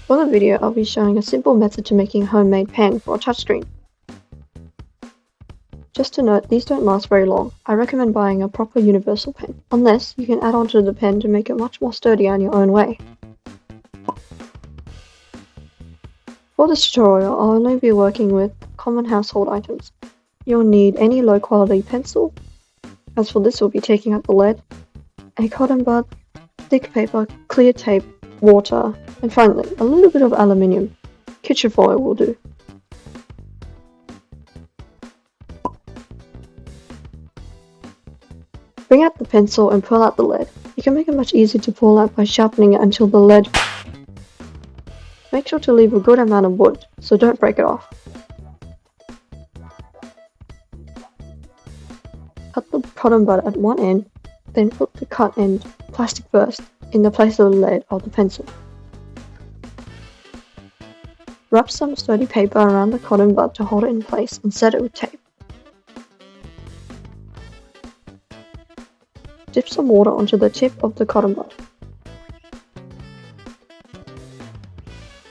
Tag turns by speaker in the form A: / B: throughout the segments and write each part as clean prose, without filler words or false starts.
A: For the video, I'll be showing a simple method to making a homemade pen for a touchscreen. Just to note, these don't last very long. I recommend buying a proper universal pen, unless you can add onto the pen to make it much more sturdier in your own way. For this tutorial, I'll only be working with common household items. You'll need any low quality pencil. As for this, we'll be taking out the lead, a cotton bud, thick paper, clear tape, water, and finally, a little bit of aluminium. Kitchen foil will do. Bring out the pencil and pull out the lead. You can make it much easier to pull out by sharpening it until the lead. Make sure to leave a good amount of wood, so don't break it off. Cut the cotton bud at one end, then put the cut end, plastic first, in the place of the lead of the pencil. Wrap some sturdy paper around the cotton bud to hold it in place and set it with tape. Dip some water onto the tip of the cotton bud.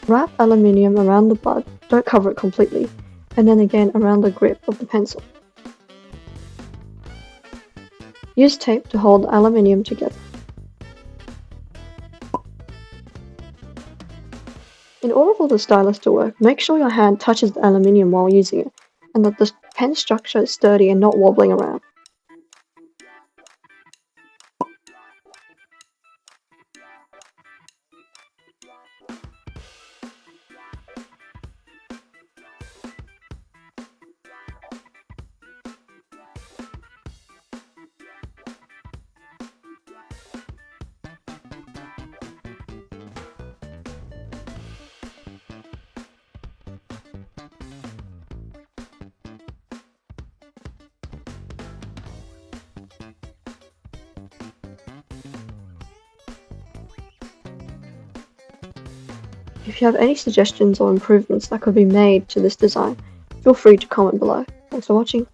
A: Wrap aluminium around the bud, don't cover it completely, and then again around the grip of the pencil. Use tape to hold the aluminium together. In order for the stylus to work, make sure your hand touches the aluminium while using it, and that the pen structure is sturdy and not wobbling around. If you have any suggestions or improvements that could be made to this design, feel free to comment below. Thanks for watching.